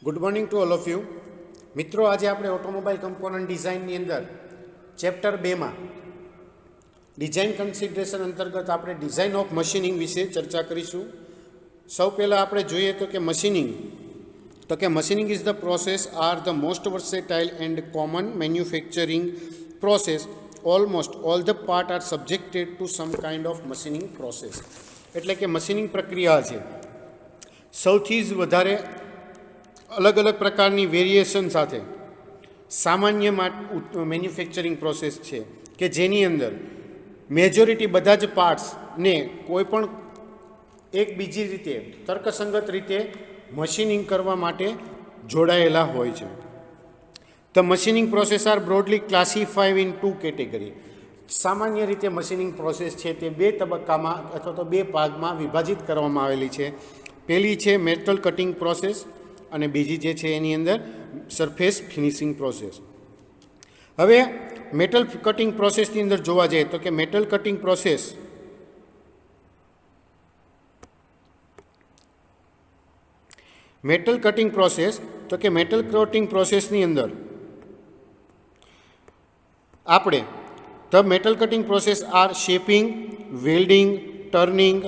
Good morning to all of you મિત્રો. આજે આપણે ઓટોમોબાઈલ કમ્પોનન્ટ ડિઝાઇનની અંદર ચેપ્ટર 2માં ડિઝાઇન કન્સિડરેશન અંતર્ગત આપણે ડિઝાઇન ઓફ મશીનિંગ વિશે ચર્ચા કરીશું. સૌ પહેલાં આપણે જોઈએ તો કે machining is the process are the most versatile and common manufacturing process. Almost all the part are subjected to some kind of machining process. એટલે કે મશીનિંગ પ્રક્રિયા છે સૌથી જ વધારે અલગ અલગ પ્રકારની વેરિએશન સાથે સામાન્ય મેન્યુફેક્ચરિંગ પ્રોસેસ છે કે જેની અંદર મેજોરિટી બધા જ પાર્ટ્સને કોઈ પણ એક બીજી રીતે તર્કસંગત રીતે મશીનિંગ કરવા માટે જોડાયેલા હોય છે. The machining process are broadly classified in 2 category. સામાન્ય રીતે મશીનિંગ પ્રોસેસ છે તે 2 તબક્કામાં અથવા તો 2 ભાગમાં વિભાજિત કરવામાં આવેલી છે. પહેલી છે મેટલ કટિંગ પ્રોસેસ અને બીજી જે છે એની અંદર સરફેસ ફિનિશિંગ પ્રોસેસ. હવે મેટલ કટિંગ પ્રોસેસની અંદર જોવા જઈએ તો કે મેટલ કટિંગ પ્રોસેસની અંદર આપણે the metal cutting process are shaping, welding, turning,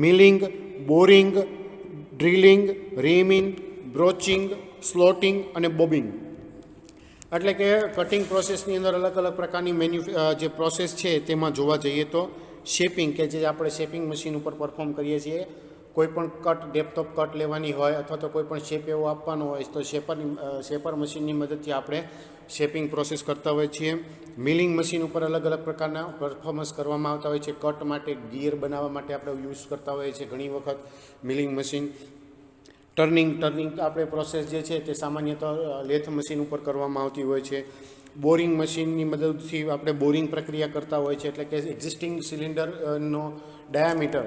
milling, boring, drilling, reaming, broaching, slotting અને બોબિંગ. એટલે કે કટિંગ પ્રોસેસની અંદર અલગ અલગ પ્રકારની જે પ્રોસેસ છે તેમાં જોવા જઈએ તો શેપિંગ, કે જે આપણે શેપિંગ મશીન ઉપર પરફોર્મ કરીએ છીએ. કોઈ પણ કટ ડેપ્થ ઓફ કટ લેવાની હોય અથવા તો કોઈ પણ શેપ એવો આપવાનો હોય તો શેપર મશીનની મદદથી આપણે શેપિંગ પ્રોસેસ કરતા હોઈએ છીએ. મિલિંગ મશીન ઉપર અલગ અલગ પ્રકારના પરફોર્મન્સ કરવામાં આવતા હોય છે. કટ માટે, ગિયર બનાવવા માટે આપણે યુઝ કરતા હોઈએ છીએ ઘણી વખત મિલિંગ મશીન. ટર્નિંગ આપણે પ્રોસેસ જે છે તે સામાન્યતઃ લેથ મશીન ઉપર કરવામાં આવતી હોય છે. બોરિંગ મશીનની મદદથી આપણે બોરિંગ પ્રક્રિયા કરતા હોય છે. એટલે કે એક્ઝિસ્ટિંગ સિલિન્ડરનો ડાયામીટર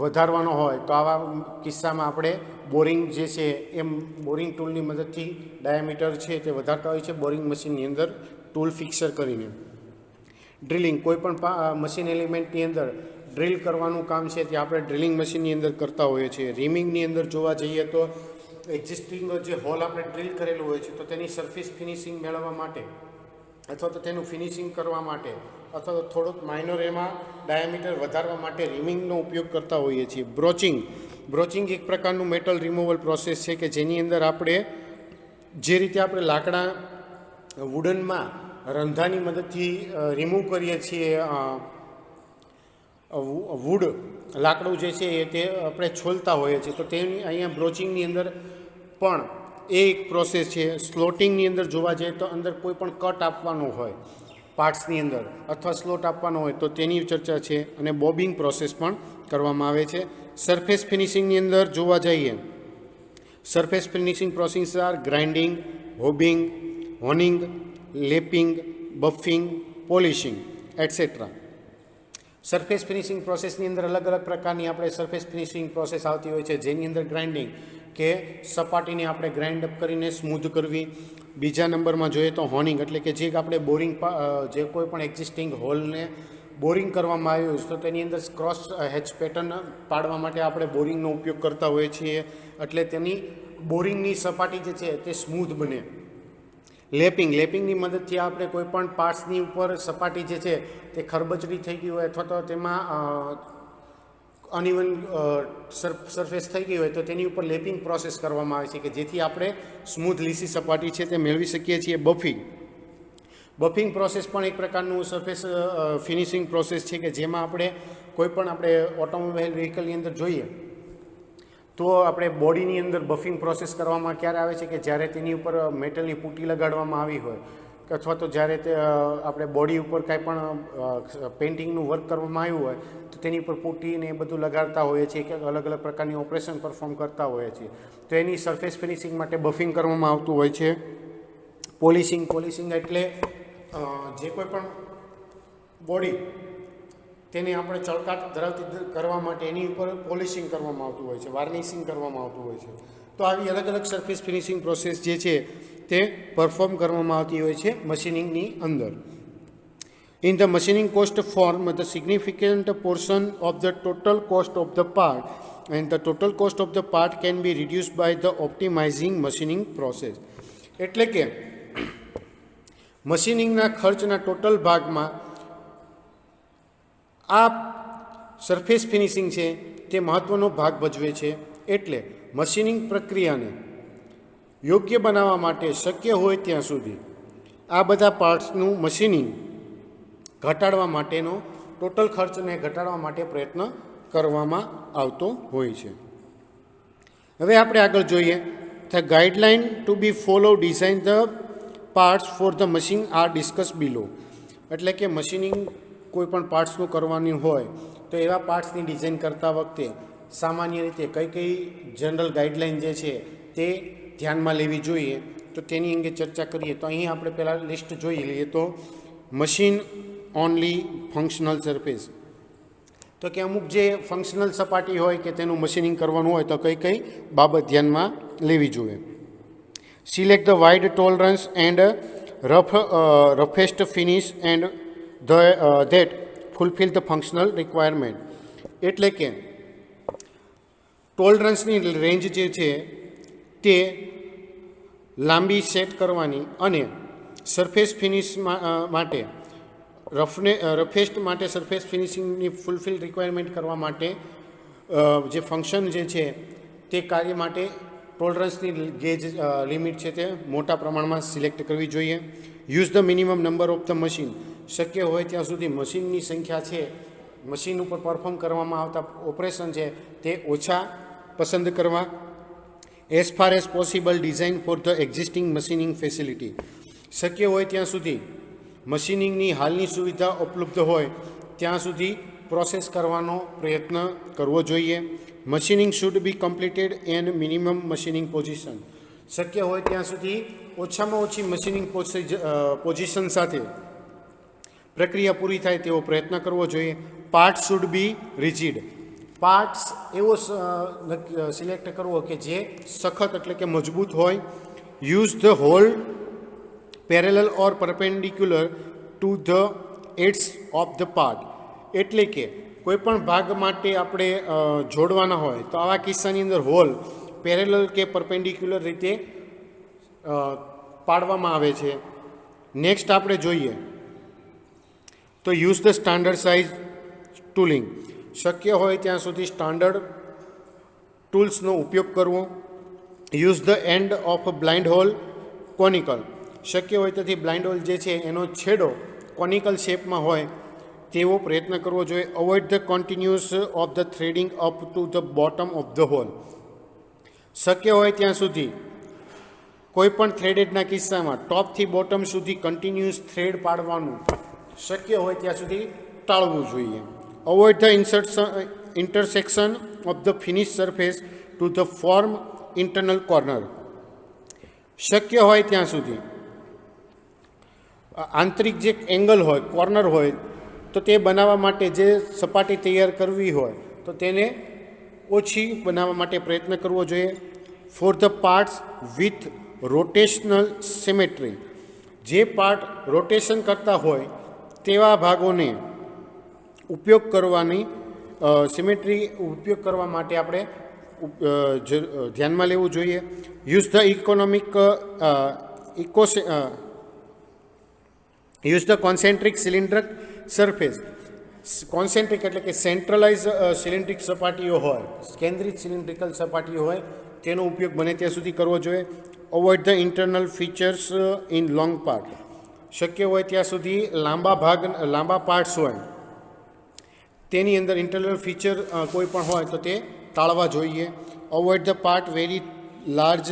વધારવાનો હોય તો આવા કિસ્સામાં આપણે બોરિંગ જે છે એમ બોરિંગ ટૂલની મદદથી ડાયામીટર છે તે વધારતા હોય છે બોરિંગ મશીનની અંદર ટૂલ ફિક્સર કરીને. ડ્રિલિંગ, કોઈ પણ મશીન એલિમેન્ટની અંદર ડ્રિલ કરવાનું કામ છે તે આપણે ડ્રિલિંગ મશીનની અંદર કરતા હોઈએ છીએ. રીમિંગની અંદર જોવા જઈએ તો એક્ઝિસ્ટિંગ જે હોલ આપણે ડ્રિલ કરેલું હોય છે તો તેની સરફેસ ફિનિશિંગ મેળવવા માટે અથવા તો તેનું ફિનિશિંગ કરવા માટે અથવા તો થોડુંક માઇનર એમાં ડાયામીટર વધારવા માટે રીમિંગનો ઉપયોગ કરતા હોઈએ છીએ. બ્રોચિંગ એક પ્રકારનું મેટલ રિમૂવલ પ્રોસેસ છે કે જેની અંદર આપણે જે રીતે આપણે લાકડા વુડનમાં રંધાની મદદથી રિમૂવ કરીએ છીએ વુડ, લાકડું જે છે તે આપણે છોલતા હોઈએ છીએ તો તેની અહીંયા બ્રોચિંગની અંદર પણ એ એક પ્રોસેસ છે. સ્લોટિંગની અંદર જોવા જઈએ તો અંદર કોઈ પણ કટ આપવાનો હોય પાર્ટ્સની અંદર અથવા સ્લોટ આપવાનો હોય તો તેની ચર્ચા છે. અને બોબિંગ પ્રોસેસ પણ કરવામાં આવે છે. સરફેસ ફિનિશિંગની અંદર જોવા જઈએ surface finishing process are grinding, honing, lapping, buffing, polishing etcetera. Surface finishing પ્રોસેસની અંદર અલગ અલગ પ્રકારની આપણે સરફેસ ફિનિશિંગ પ્રોસેસ આવતી હોય છે જેની અંદર ગ્રાઇન્ડિંગ, કે સપાટીને આપણે ગ્રાઇન્ડ અપ કરીને સ્મૂધ કરવી. બીજા નંબરમાં જોઈએ તો હોનિંગ, એટલે કે જે આપણે જે કોઈ પણ એક્ઝિસ્ટિંગ હોલને બોરિંગ કરવામાં આવ્યું છે તો તેની અંદર ક્રોસ હેચ પેટર્ન પાડવા માટે આપણે બોરિંગનો ઉપયોગ કરતા હોઈએ છીએ એટલે તેની બોરિંગની સપાટી જે છે તે સ્મૂધ બને. લેપિંગની મદદથી આપણે કોઈ પણ પાર્ટ્સની ઉપર સપાટી જે છે તે ખરબચડી થઈ ગઈ હોય અથવા તો તેમાં અનઇવન સરફેસ થઈ ગઈ હોય તો તેની ઉપર લેપિંગ પ્રોસેસ કરવામાં આવે છે કે જેથી આપણે સ્મૂથ લીસી સપાટી છે તે મેળવી શકીએ છીએ. બફિંગ પ્રોસેસ પણ એક પ્રકારનું સરફેસ ફિનિશિંગ પ્રોસેસ છે કે જેમાં આપણે કોઈ પણ આપણે ઓટોમોબાઈલ વ્હીકલની અંદર જોઈએ તો આપણે બોડીની અંદર બફિંગ પ્રોસેસ કરવામાં ક્યારે આવે છે કે જ્યારે તેની ઉપર મેટલની પુટ્ટી લગાડવામાં આવી હોય અથવા તો જ્યારે તે આપણે બોડી ઉપર કાંઈ પણ પેઇન્ટિંગનું વર્ક કરવામાં આવ્યું હોય તો તેની ઉપર પુટ્ટીને એ બધું લગાડતા હોઈએ છીએ કે અલગ અલગ પ્રકારની ઓપરેશન પરફોર્મ કરતા હોઈએ છીએ તો એની સરફેસ ફિનિશિંગ માટે બફિંગ કરવામાં આવતું હોય છે. પોલિશિંગ એટલે જે કોઈ પણ બોડી તેને આપણે ચળકાટ ધરાવતી કરવા માટે એની ઉપર પોલિશિંગ કરવામાં આવતું હોય છે, વાર્નિશિંગ કરવામાં આવતું હોય છે. તો આવી અલગ અલગ સરફેસ ફિનિશિંગ પ્રોસેસ જે છે તે પરફોર્મ કરવામાં આવતી હોય છે મશીનિંગની અંદર. In the machining cost form, the significant portion of the total cost of the part and the total cost of the part can be reduced by the optimizing machining process. એટલે કે મશીનિંગના ખર્ચના total ભાગમાં આ surface finishing છે તે મહત્ત્વનો ભાગ ભજવે છે. એટલે મશીનિંગ પ્રક્રિયાને યોગ્ય બનાવવા માટે શક્ય હોય ત્યાં સુધી આ બધા પાર્ટ્સનું મશીનિંગ ઘટાડવા માટેનો ટોટલ ખર્ચને ઘટાડવા માટે પ્રયત્ન કરવામાં આવતો હોય છે. હવે આપણે આગળ જોઈએ the guideline to be follow design the parts for the machine are discuss below. એટલે કે મશીનિંગ કોઈ પણ પાર્ટ્સનું કરવાની હોય તો એવા પાર્ટ્સની ડિઝાઇન કરતા વખતે સામાન્ય રીતે કઈ કઈ જનરલ ગાઈડલાઇન જે છે તે ધ્યાનમાં લેવી જોઈએ તો તેની અંગે ચર્ચા કરીએ. તો અહીં આપણે પહેલાં લિસ્ટ જોઈ લઈએ. તો મશીન ઓનલી ફંક્શનલ સરફેસ, તો કે અમુક જે ફંક્શનલ સપાટી હોય કે તેનું મશીનિંગ કરવાનું હોય તો કઈ કઈ બાબત ધ્યાનમાં લેવી જોઈએ. Select the wide tolerance and roughest finish and that fulfil the functional requirement. એટલે કે ટોલરન્સની રેન્જ જે છે તે લાંબી સેટ કરવાની અને સરફેસ ફિનિશ માટે રફેસ્ટ માટે સરફેસ ફિનિશિંગની ફૂલફિલ રિક્વાયરમેન્ટ કરવા માટે જે ફંક્શન જે છે તે કાર્ય માટે ટોલરન્સની ગેજ લિમિટ છે તે મોટા પ્રમાણમાં સિલેક્ટ કરવી જોઈએ. Use the minimum number of the machine. શક્ય હોય ત્યાં સુધી મશીનની સંખ્યા છે, મશીન ઉપર પરફોર્મ કરવામાં આવતા ઓપરેશન છે તે ઓછા પસંદ કરવા. As far as possible design for the existing machining facility. શક્ય હોય ત્યાં સુધી મશીનિંગની હાલની સુવિધા ઉપલબ્ધ હોય ત્યાં સુધી પ્રોસેસ કરવાનો પ્રયત્ન કરવો જોઈએ. Machining should be completed an minimum machining position. શક્ય હોય ત્યાં સુધી ઓછામાં ઓછી મશીનિંગ પોઝિશન સાથે પ્રક્રિયા પૂરી થાય તેવો પ્રયત્ન કરવો જોઈએ. Parts should be rigid. Parts એવો સિલેક્ટ કરવો કે જે સખત એટલે કે મજબૂત હોય. Use the hole parallel or perpendicular to the edges of the part. એટલે કે કોઈપણ ભાગ માટે આપણે જોડવાના હોય તો આવા કિસ્સાની અંદર હોલ પેરેલલ કે પરપેન્ડિક્યુલર રીતે પાડવામાં આવે છે. નેક્સ્ટ આપણે જોઈએ તો use the standard size tooling. શક્ય હોય ત્યાં સુધી સ્ટાન્ડર્ડ ટૂલ્સનો ઉપયોગ કરવો. Use the end of blind hole conical. શક્ય હોય તેથી બ્લાઇન્ડ હોલ જે છે એનો છેડો કોનિકલ શેપમાં હોય તેવો પ્રયત્ન કરવો જોઈએ. Avoid the continuous of the threading up to the bottom of the hole. શક્ય હોય ત્યાં સુધી કોઈપણ થ્રેડેડના કિસ્સામાં ટોપથી બોટમ સુધી કન્ટિન્યુઅસ થ્રેડ પાડવાનું શક્ય હોય ત્યાં સુધી ટાળવું જોઈએ. Avoid the intersection of the finish surface to the form internal corner. શક્ય હોય ત્યાં સુધી આંતરિક જે એંગલ હોય, કોર્નર હોય તો તે બનાવવા માટે જે સપાટી તૈયાર કરવી હોય તો તેને ઓછી બનાવવા માટે પ્રયત્ન કરવો જોઈએ. For the parts with rotational symmetry. જે પાર્ટ રોટેશન કરતા હોય તેવા ભાગોને ઉપયોગ કરવાની સિમેટ્રી ઉપયોગ કરવા માટે આપણે ધ્યાનમાં લેવું જોઈએ. Use the use the concentric cylindric surface. Concentric એટલે કે સેન્ટ્રલાઇઝ સિલિન્ડ્રિક સપાટીઓ હોય, કેન્દ્રિત સિલિન્ડ્રિકલ સપાટીઓ હોય તેનો ઉપયોગ બને ત્યાં સુધી કરવો જોઈએ. Avoid the internal features in long part. શક્ય હોય ત્યાં સુધી લાંબા પાર્ટ્સ હોય તેની અંદર ઇન્ટરનલ ફીચર કોઈ પણ હોય તો તે ટાળવા જોઈએ. Avoid the part very large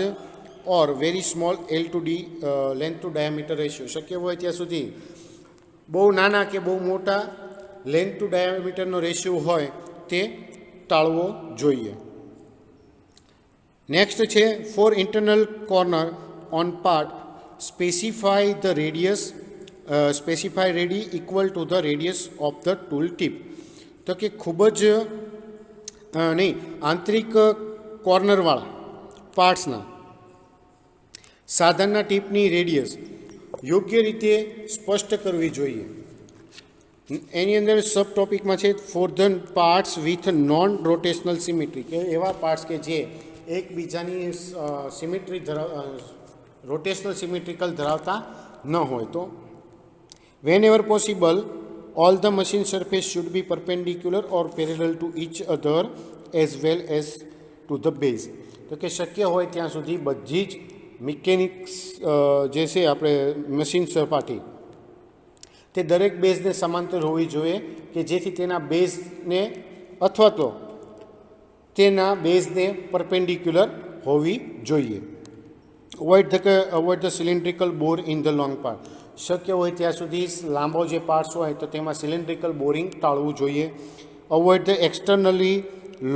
or very small L to D length to diameter ratio. શક્ય હોય ત્યાં સુધી બહુ નાના કે બહુ મોટા લેન્થ ટુ ડાયામીટરનો રેશિયો હોય તે ટાળવો જોઈએ. નેક્સ્ટ છે for internal corner on part specify the radius ready equal to the radius of the tool tip. તો કે ખૂબ જ આંતરિક કોર્નરવાળા પાર્ટ્સના સાધનના ટીપની રેડિયસ યોગ્ય રીતે સ્પષ્ટ કરવી જોઈએ. એની અંદર સબ ટોપિકમાં છે for the parts with non rotational symmetry, કે એવા પાર્ટ્સ કે જે એકબીજાની સિમેટ્રી રોટેશનલ સિમેટ્રિકલ ધરાવતા ન હોય. તો whenever possible all the machine surface should be perpendicular or parallel to each other as well as to the base. તો કે શક્ય હોય ત્યાં સુધી બધી જ મિકેનિક્સ જે છે આપણે મશીન સપાટી તે દરેક બેઝને સમાંતર હોવી જોઈએ, કે જેથી તેના બેઝને અથવા તો તેના બેઝને પરપેન્ડિક્યુલર હોવી જોઈએ. Avoid the cylindrical bore in the long part. શક્ય હોય ત્યાં સુધી લાંબો જે પાર્ટ્સ હોય તો તેમાં સિલિન્ડ્રિકલ બોરિંગ ટાળવું જોઈએ. Avoid the externally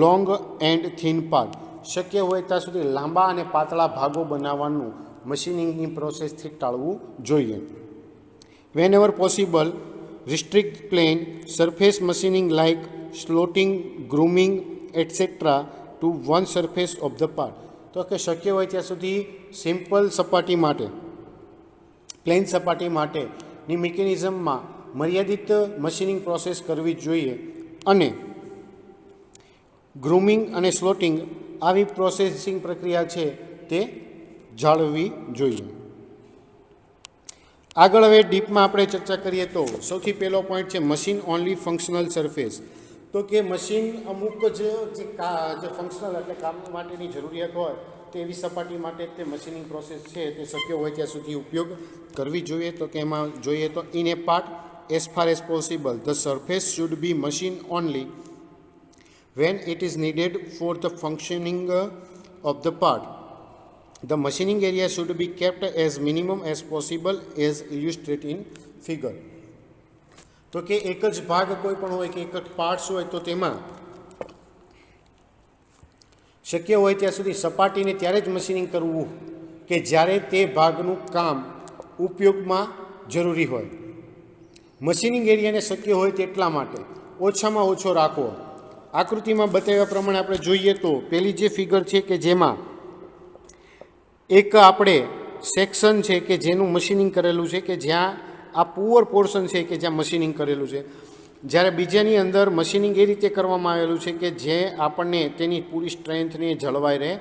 long and thin part. શક્ય હોય ત્યાં સુધી લાંબા અને પાતળા ભાગો બનાવવાનું મશીનિંગની પ્રોસેસથી ટાળવું જોઈએ. Whenever possible restrict plane surface machining like slotting, grooming etcetera to one surface of the part. તો કે શક્ય હોય ત્યાં સુધી સિમ્પલ સપાટી માટે, પ્લેન સપાટી માટેની મિકેનિઝમમાં મર્યાદિત મશીનિંગ પ્રોસેસ કરવી જોઈએ અને ગ્રૂમિંગ અને સ્લોટિંગ આવી પ્રોસેસિંગ પ્રક્રિયા છે તે જાળવવી જોઈએ. આગળ હવે ડીપમાં આપણે ચર્ચા કરીએ તો સૌથી પહેલો પોઈન્ટ છે મશીન ઓનલી ફંક્શનલ સરફેસ. તો કે મશીન અમુક જે ફંક્શનલ એટલે કામ માટેની જરૂરિયાત હોય તેવી સપાટી માટે તે મશીનિંગ પ્રોસેસ છે તે શક્ય હોય ત્યાં સુધી ઉપયોગ કરવી જોઈએ. તો કે એમાં જોઈએ તો in A part as far as possible the surface should B machine only when it is needed for the functioning of the part. The machining area should be kept as minimum as possible as illustrated in figure. તો કે એક જ ભાગ કોઈ પણ હોય કે એક જ પાર્ટ્સ હોય તો તેમાં શક્ય હોય ત્યાં સુધી સપાટીને ત્યારે જ મશીનિંગ કરવું કે જ્યારે તે ભાગનું કામ ઉપયોગમાં જરૂરી હોય. મશીનિંગ એરિયાને શક્ય હોય તેટલા માટે ઓછામાં ઓછો રાખવો. આકૃતિમાં બતાવ્યા પ્રમાણે આપણે જોઈએ તો પેલી જે ફિગર છે કે જેમાં એક આપણે સેક્શન છે કે જેનું મશીનિંગ કરેલું છે, કે જ્યાં આ પુઅર પોર્શન છે કે જ્યાં મશીનિંગ કરેલું છે, જ્યારે બીજાની અંદર મશીનિંગ એ રીતે કરવામાં આવેલું છે કે જે આપણને તેની પૂરી સ્ટ્રેન્થને જળવાઈ રહે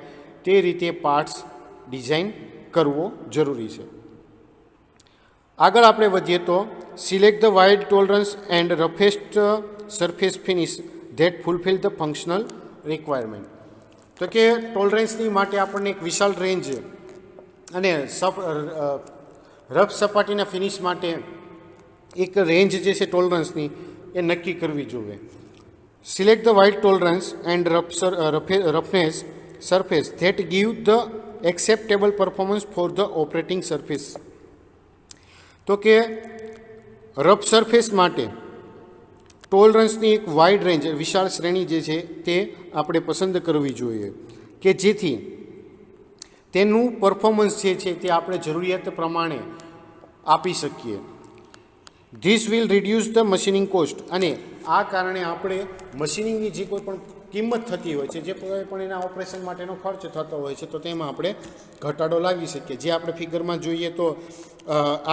તે રીતે પાર્ટ્સ ડિઝાઇન કરવો જરૂરી છે. આગળ આપણે વધીએ તો select the wide tolerance and roughest surface finish that fulfil the functional requirement. તો કે ટોલરન્સની માટે આપણને એક વિશાળ રેન્જ અને રફ સપાટીના ફિનિશ માટે એક રેન્જ જે છે ટોલરન્સની એ નક્કી કરવી જોઈએ. Select the wide tolerance and roughness surface that give the acceptable performance for the operating surface. તો કે રફ સરફેસ માટે ટોલરન્સની એક વાઇડ રેન્જ વિશાળ શ્રેણી જે છે તે આપણે પસંદ કરવી જોઈએ કે જેથી તેનું પરફોર્મન્સ જે છે તે આપણે જરૂરિયાત પ્રમાણે આપી શકીએ. This will reduce the machining cost. અને આ કારણે આપણે મશીનિંગની જે કોઈ પણ કિંમત થતી હોય છે, જે કોઈ પણ એના ઓપરેશન માટેનો ખર્ચ થતો હોય છે, તો તેમાં આપણે ઘટાડો લાવી શકીએ. જે આપણે ફિગરમાં જોઈએ તો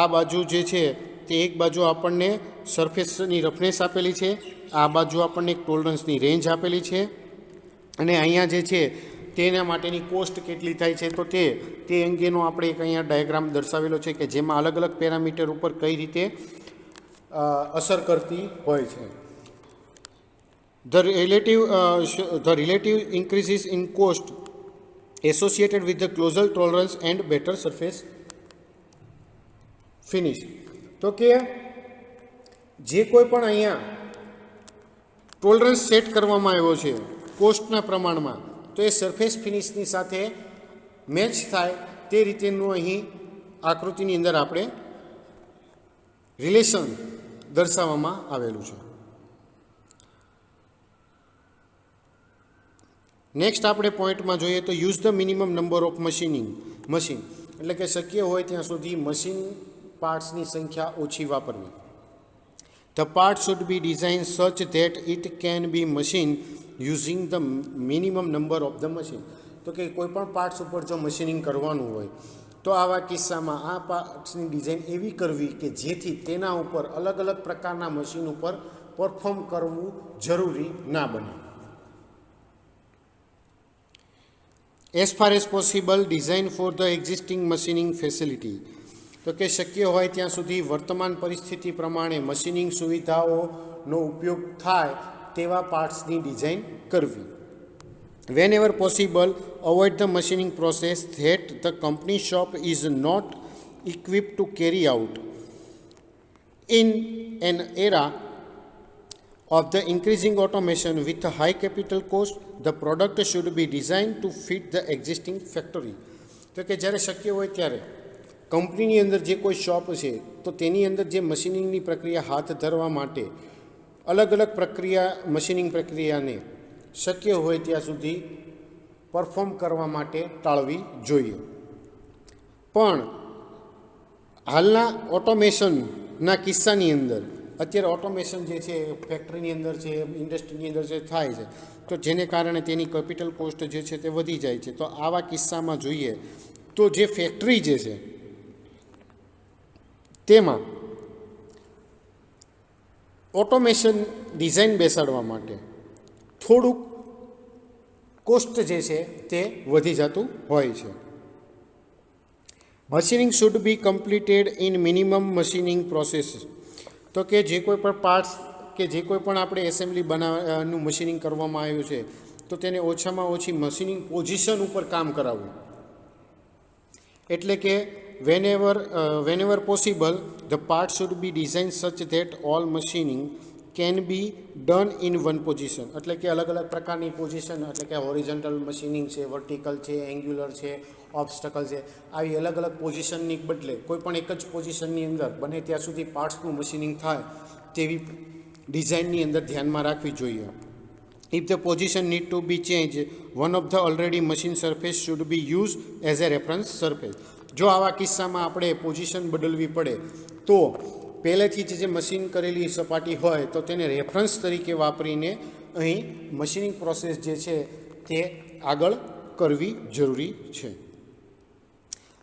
આ બાજુ જે છે તે એક બાજુ આપણને સરફેસની રફનેસ આપેલી છે, આ બાજુ આપણને એક ટોલરન્સની રેન્જ આપેલી છે, અને અહીંયા જે છે તેના માટેની કોસ્ટ કેટલી થાય છે તો તે અંગેનો આપણે એક અહીંયા ડાયાગ્રામ દર્શાવેલો છે કે જેમાં અલગ અલગ પેરામીટર ઉપર કઈ રીતે અસર કરતી હોય છે. The relative increases in cost associated with the closer tolerance and better surface finish. તો કે જે કોઈ પણ અહીંયા ટોલરન્સ સેટ કરવામાં આવ્યો છે કોસ્ટના પ્રમાણમાં, તો એ સરફેસ ફિનિશની સાથે મેચ થાય તે રીતેનું અહીં આકૃતિની અંદર આપણે રિલેશન દર્શાવવામાં આવેલું છે. નેક્સ્ટ આપણે પોઈન્ટમાં જોઈએ તો use the minimum number of machine, એટલે કે શક્ય હોય ત્યાં સુધી મશીન પાર્ટ્સની સંખ્યા ઓછી વાપરવી. The part should be design સચ that it can be machine using the minimum number of the machine. તો કે કોઈ પણ પાર્ટ્સ ઉપર જો મશીનિંગ કરવાનું હોય તો તો આવા કિસ્સામાં આ પાર્ટ્સની ડિઝાઇન એવી કરવી કે જેથી તેના ઉપર અલગ અલગ પ્રકારના મશીન ઉપર પરફોર્મ કરવું જરૂરી ના બને. As far as possible design for the existing machining facility. તો કે શક્ય હોય ત્યાં સુધી વર્તમાન પરિસ્થિતિ પ્રમાણે મશીનિંગ સુવિધાઓનો ઉપયોગ થાય તેવા પાર્ટ્સની ડિઝાઇન કરવી. Whenever possible, avoid the machining process that the company shop is not equipped to carry out. In an era of the increasing automation with a high capital cost, the product should be designed to fit the existing factory. તો કે જ્યારે શક્ય હોય ત્યારે કંપનીની અંદર જે કોઈ શોપ છે તો તેની અંદર જે મશીનિંગની પ્રક્રિયા હાથ ધરવા માટે અલગ અલગ પ્રક્રિયા મશીનિંગ પ્રક્રિયાને શક્ય હોય ત્યાં સુધી પરફોર્મ કરવા માટે ટાળવી જોઈએ. પણ હાલના ઓટોમેશનના કિસ્સાની અંદર અત્યારે ઓટોમેશન જે છે ફેક્ટરીની અંદર છે, ઇન્ડસ્ટ્રીની અંદર જે થાય છે, તો જેને કારણે તેની કેપિટલ કોસ્ટ જે છે તે વધી જાય છે. તો આવા કિસ્સામાં જોઈએ તો જે ફેક્ટરી જે છે તેમાં ઓટોમેશન ડિઝાઇન બેસાડવા માટે થોડુંક કોસ્ટ જે છે તે વધી જતું હોય છે. Machining should be completed in minimum machining process. તો કે જે કોઈ પણ પાર્ટ્સ કે જે કોઈ પણ આપણે એસેમ્બલી બનાવવાનું મશીનિંગ કરવામાં આવ્યું છે તો તેને ઓછામાં ઓછી મશીનિંગ પોઝિશન ઉપર કામ કરાવવું. એટલે કે whenever possible, the parts should be designed such that all machining can be done in one position. એટલે કે અલગ અલગ પ્રકારની પોઝિશન, એટલે કે હોરિઝોન્ટલ મશીનિંગ છે, વર્ટિકલ છે, એંગ્યુલર છે, ઓબ્સ્ટકલ છે, આવી અલગ અલગ પોઝિશનની બદલે કોઈ પણ એક જ પોઝિશનની અંદર બને ત્યાં સુધી પાર્ટ્સનું મશીનિંગ થાય તેવી ડિઝાઇનની અંદર ધ્યાનમાં રાખવી જોઈએ. If the position need to be changed, one of the already machine surface should be used as a reference surface. જો આવા કિસ્સામાં આપણે પોઝિશન બદલવી પડે તો પહેલેથી જ જે મશીન કરેલી સપાટી હોય તો તેને રેફરન્સ તરીકે વાપરીને અહીં મશીનિંગ પ્રોસેસ જે છે તે આગળ કરવી જરૂરી છે.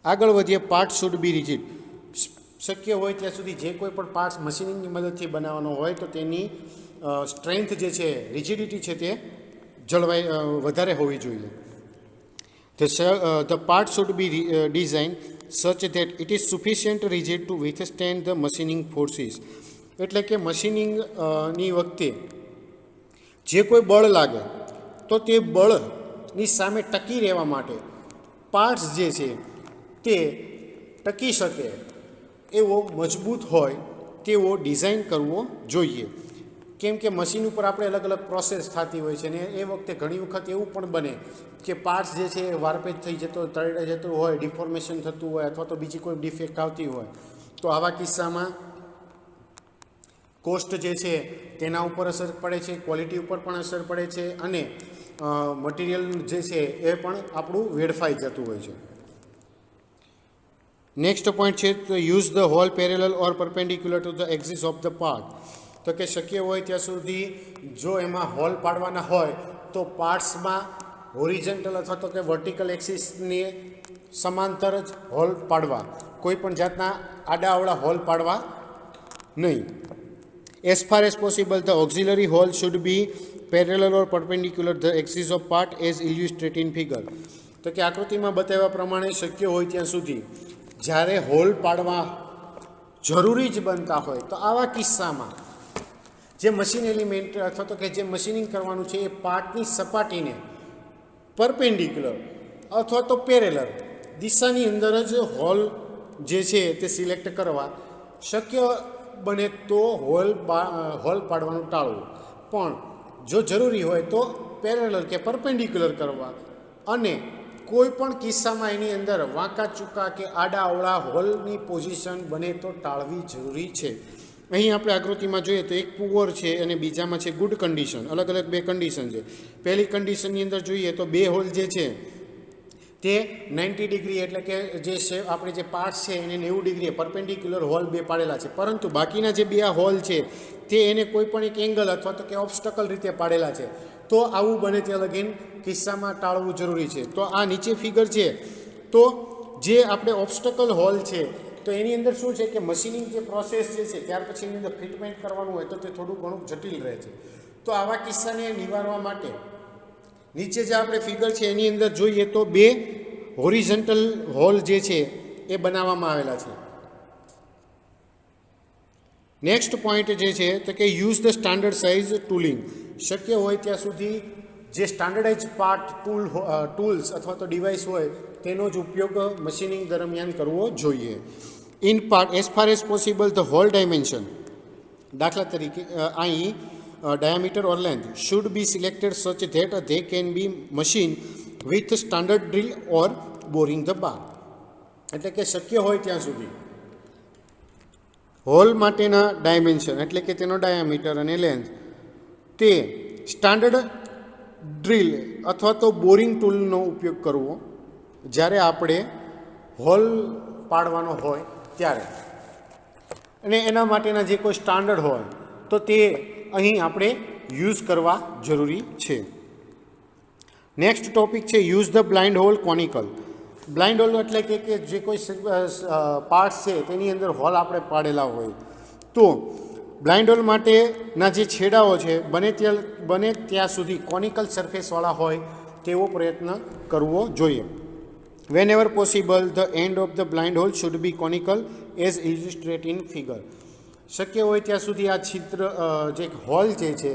આગળ વધીએ. Part should be rigid. શક્ય હોય ત્યાં સુધી જે કોઈ પણ પાર્ટ્સ મશીનિંગની મદદથી બનાવવાનો હોય તો તેની સ્ટ્રેન્થ જે છે, રિજિડિટી છે તે જળવાઈ વધારે હોવી જોઈએ. The part should be designed such that it is sufficient rigid to withstand the machining forces. એટલે કે મશીનિંગની વખતે જે કોઈ બળ લાગે તો તે બળની સામે ટકી રહેવા માટે પાર્ટ્સ જે છે તે ટકી શકે એવો મજબૂત હોય તેવો ડિઝાઇન કરવો જોઈએ. કેમ કે મશીન ઉપર આપણે અલગ અલગ પ્રોસેસ થતી હોય છે ને એ વખતે ઘણી વખત એવું પણ બને કે પાર્ટ્સ જે છે એ વારપેજ થઈ જતો, તળે જતું હોય, ડિફોર્મેશન થતું હોય અથવા તો બીજી કોઈ ડિફેક્ટ આવતી હોય. તો આવા કિસ્સામાં કોસ્ટ જે છે તેના ઉપર અસર પડે છે, ક્વોલિટી ઉપર પણ અસર પડે છે અને મટીરિયલ જે છે એ પણ આપણું વેડફાઈ જતું હોય છે. નેક્સ્ટ પોઈન્ટ છે તો use the hole parallel or perpendicular to the axis of the part. તો કે શક્ય હોય ત્યાં સુધી જો એમાં હોલ પાડવાના હોય તો પાર્ટ્સમાં હોરિઝોન્ટલ અથવા તો કે વર્ટિકલ એક્સિસની સમાંતર જ હોલ પાડવા, કોઈ પણ જાતના આડાઅવળા હોલ પાડવા નહીં. As far as possible the auxiliary hole should be parallel or perpendicular the axis of part as illustrated in figure. તો કે આકૃતિમાં બતાવ્યા પ્રમાણે શક્ય હોય ત્યાં સુધી જ્યારે હોલ પાડવા જરૂરી જ બનતા હોય તો આવા કિસ્સામાં જે મશીન એલિમેન્ટ અથવા તો કે જે મશીનિંગ કરવાનું છે એ પાર્ટની સપાટીને પરપેન્ડિક્યુલર અથવા તો પેરેલલ દિશાની અંદર જ હોલ જે છે તે સિલેક્ટ કરવા. શક્ય બને તો હોલ પાડવાનું ટાળવું, પણ જો જરૂરી હોય તો પેરેલલ કે પરપેન્ડિક્યુલર કરવા અને કોઈ પણ કિસ્સામાં એની અંદર વાંકા ચૂકા કે આડા અવળા હોલની પોઝિશન બને તો ટાળવી જરૂરી છે. અહીં આપણે આકૃતિમાં જોઈએ તો એક પુઅર છે અને બીજામાં છે ગુડ કન્ડિશન. અલગ અલગ બે કન્ડિશન છે. પહેલી કન્ડિશનની અંદર જોઈએ તો બે હોલ જે છે તે 90 ડિગ્રી એટલે કે જે આપણે જે પાર્ટ્સ છે એને 90 ડિગ્રીએ પરપેન્ડિક્યુલર હોલ બે પાડેલા છે, પરંતુ બાકીના જે બે હોલ છે તે એને કોઈ પણ એક એંગલ અથવા તો કે ઓબ્સ્ટકલ રીતે પાડેલા છે. તો આવું બને ત્યાં લગીન કિસ્સામાં ટાળવું જરૂરી છે. તો આ નીચે ફિગર છે તો જે આપણે ઓબ્સ્ટકલ હોલ છે તો એની અંદર શું છે કે મશીનિંગ જે પ્રોસેસ જે છે ત્યાર પછી એની અંદર ફિટમેન્ટ કરવાનું હોય તો તે થોડું ઘણું જટિલ રહે છે. તો આવા કિસ્સાને નિવારવા માટે નીચે જે આપણે ફિગર છે એની અંદર જોઈએ તો 2 હોરિઝોન્ટલ હોલ જે છે એ બનાવવામાં આવેલા છે. નેક્સ્ટ પોઈન્ટ જે છે તો કે use the standard size tooling. શક્ય હોય ત્યાં સુધી જે સ્ટાન્ડર્ડાઇઝ પાર્ટ ટૂલ્સ અથવા તો ડિવાઇસ હોય તેનો જ ઉપયોગ મશીનિંગ દરમિયાન કરવો જોઈએ. In part as far as possible the hole dimension, દાખલા તરીકે અહીં diameter or length should be selected such that they can be machined with standard drill or boring the bar. એટલે કે શક્ય હોય ત્યાં સુધી હોલ માટેના ડાયમેન્શન એટલે કે તેનો ડાયામીટર અને લેન્થ તે સ્ટાન્ડર્ડ ડ્રીલ અથવા તો બોરિંગ ટૂલનો ઉપયોગ કરવો જ્યારે આપણે હોલ પાડવાનો હોય ત્યારે, અને એના માટેના જે કોઈ સ્ટાન્ડર્ડ હોય તો તે અહીં આપણે યુઝ કરવા જરૂરી છે. નેક્સ્ટ ટોપિક છે use the blind hole conical. Blind hole એટલે કે જે કોઈ પાર્ટ્સ છે તેની અંદર હોલ આપણે પાડેલા હોય તો બ્લાઇન્ડ હોલ માટેના જે છેડાઓ છે બને ત્યાં સુધી કોનિકલ સરફેસવાળા હોય તેવો પ્રયત્ન કરવો જોઈએ. Whenever possible the end of the blind hole should be conical as illustrate in figure. શક્ય હોય ત્યાં સુધી આ છિદ્ર જે હોલ જે છે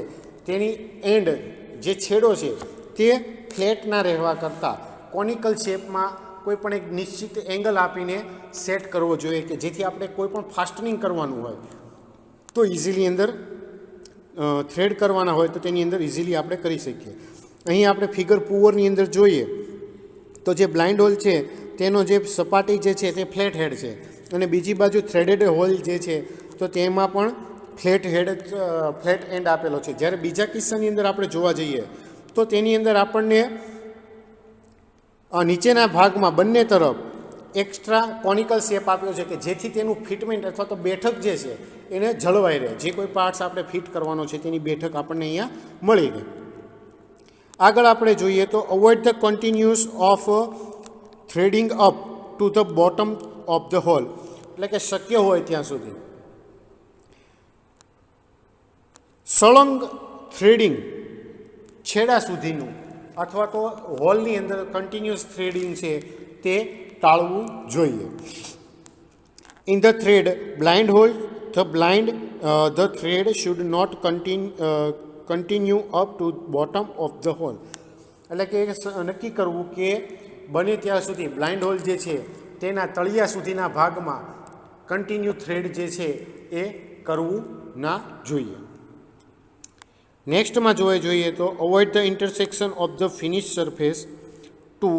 તેની એન્ડ જે છેડો છે તે ફ્લેટ ના રહેવા કરતાં કોનિકલ શેપમાં કોઈ પણ એક નિશ્ચિત એંગલ આપીને સેટ કરવો જોઈએ કે જેથી આપણે કોઈ પણ ફાસ્ટનિંગ કરવાનું હોય તો ઇઝીલી અંદર થ્રેડ કરવાના હોય તો તેની અંદર ઇઝીલી આપણે કરી શકીએ. અહીં આપણે ફિગર પુઅરની અંદર જોઈએ તો જે બ્લાઇન્ડ હોલ છે તેનો જે સપાટી જે છે તે ફ્લેટ હેડ છે અને બીજી બાજુ થ્રેડેડ હોલ જે છે તો તેમાં પણ ફ્લેટ એન્ડ આપેલો છે. જ્યારે બીજા કિસ્સાની અંદર આપણે જોવા જઈએ તો તેની અંદર આપણને નીચેના ભાગમાં બંને તરફ એક્સ્ટ્રા કોનિકલ શેપ આપ્યો છે કે જેથી તેનું ફિટમેન્ટ અથવા તો બેઠક જે છે એને જળવાઈ રહે. જે કોઈ પાર્ટ્સ આપણે ફિટ કરવાનો છે તેની બેઠક આપણને અહીંયા મળી રહે. આગળ આપણે જોઈએ તો avoid the continuous of threading up to the bottom of the hole. એટલે કે શક્ય હોય ત્યાં સુધી સળંગ થ્રેડિંગ છેડા સુધીનું અથવા તો હોલની અંદર કન્ટિન્યુઅસ થ્રેડિંગ છે તે ટાળવું જોઈએ. In the thread blind hole the thread should not continue up to bottom of the hole. એટલે કે નક્કી કરવું કે બને ત્યાં સુધી બ્લાઇન્ડ હોલ જે છે તેના તળિયા સુધીના ભાગમાં કન્ટિન્યુ થ્રેડ જે છે એ કરવું ના જોઈએ. નેક્સ્ટમાં જોઈએ તો avoid the intersection of the finish surface two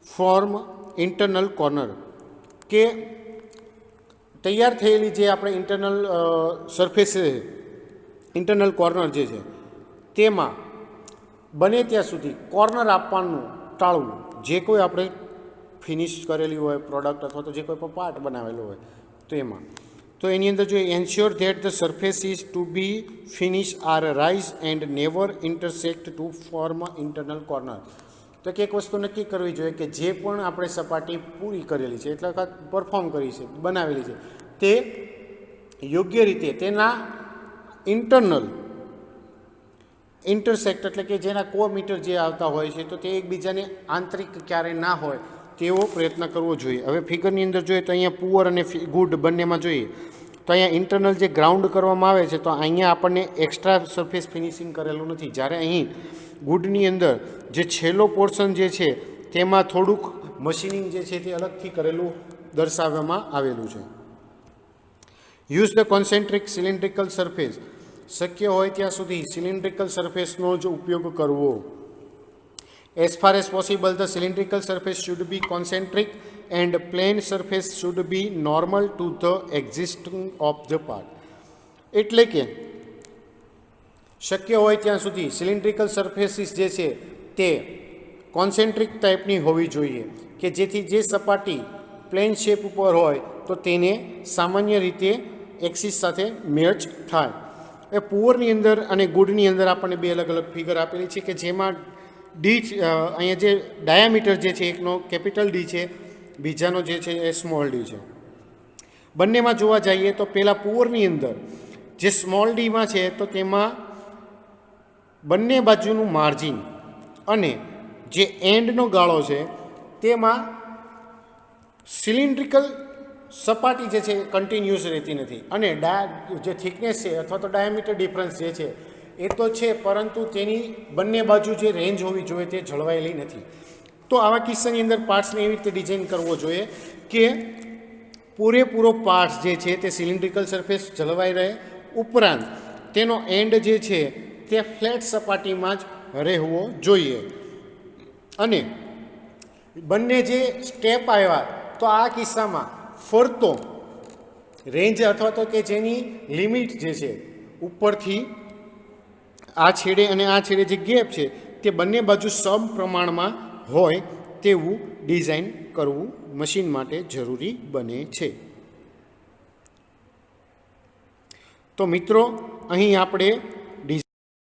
form internal corner. કે તૈયાર થયેલી જે આપણે ઇન્ટરનલ સરફેસ છે ઇન્ટરનલ કોર્નર જે છે તેમાં બને ત્યાં સુધી કોર્નર આપવાનું ટાળવું. જે કોઈ આપણે ફિનિશ કરેલી હોય પ્રોડક્ટ અથવા તો જે કોઈ પણ પાર્ટ બનાવેલો હોય તો એમાં તો એની અંદર જો ensure that the surface is to be finish are rise and never intersect to form internal corner. તો કે એક વસ્તુ નક્કી કરવી જોઈએ કે જે પણ આપણે સપાટી પૂરી કરેલી છે એટલે કે પરફોર્મ કરી છે બનાવેલી છે તે યોગ્ય રીતે તેના ઇન્ટરસેક્ટ એટલે કે જેના કોમીટર જે આવતા હોય છે તો તે એકબીજાને આંતરિક ક્યારેય ના હોય તેવો પ્રયત્ન કરવો જોઈએ. હવે ફિગરની અંદર જોઈએ તો અહીંયા પુઅર અને ગુડ બંનેમાં જોઈએ તો અહીંયા ઇન્ટરનલ જે ગ્રાઉન્ડ કરવામાં આવે છે તો અહીંયા આપણને એક્સ્ટ્રા સરફેસ ફિનિશિંગ કરેલું નથી. જ્યારે અહીં ગુડની અંદર જે છેલ્લો પોર્શન જે છે તેમાં થોડુંક મશીનિંગ જે છે તે અલગથી કરેલું દર્શાવવામાં આવેલું છે. Use the concentric cylindrical surface. શક્ય હોય ત્યાં સુધી સિલિન્ડ્રિકલ સરફેસનો જ ઉપયોગ કરવો. As far as possible, the cylindrical surface should be concentric and plane surface should be normal to the existing of the part. એટલે કે શક્ય હોય ત્યાં સુધી સિલિન્ડ્રિકલ સરફેસીસ જે છે તે કોન્સેન્ટ્રિક ટાઈપની હોવી જોઈએ કે જેથી જે સપાટી પ્લેન શેપ ઉપર હોય તો તેને સામાન્ય રીતે એક્સિસ સાથે મેચ થાય. એ પુઅરની અંદર અને ગુડની અંદર આપણને બે અલગ અલગ ફિગર આપેલી છે કે જેમાં ડી અહીંયા જે ડાયામીટર જે છે એકનો કેપિટલ ડી છે બીજાનો જે છે એ સ્મોલ ડી છે. બંનેમાં જોવા જઈએ તો પહેલાં પુઅરની અંદર જે સ્મોલ ડીમાં છે તો તેમાં બંને બાજુનું માર્જિન અને જે એન્ડનો ગાળો છે તેમાં સિલિન્ડ્રિકલ સપાટી જે છે કન્ટિન્યુઅસ રહેતી નથી, અને જે થિકનેસ છે અથવા તો ડાયામીટર ડિફરન્સ જે છે એ તો છે, પરંતુ તેની બંને બાજુ જે રેન્જ હોવી જોઈએ તે જળવાયેલી નથી. તો આવા કિસ્સાની અંદર પાર્ટ્સને એવી રીતે ડિઝાઇન કરવો જોઈએ કે પૂરેપૂરો પાર્ટ્સ જે છે તે સિલિન્ડ્રિકલ સરફેસ જળવાઈ રહે, ઉપરાંત તેનો એન્ડ જે છે તે ફ્લેટ સપાટીમાં જ રહેવો જોઈએ. અને બંને જે સ્ટેપ આવ્યા તો આ કિસ્સામાં ફરતો રેન્જ અથવા તો કે જેની લિમિટ જે છે ઉપરથી આ છેડે અને આ છેડે જે ગેપ છે તે બંને બાજુ સમપ્રમાણમાં હોય તેવું ડિઝાઇન કરવું મશીન માટે જરૂરી બને છે. તો મિત્રો, અહીં આપણે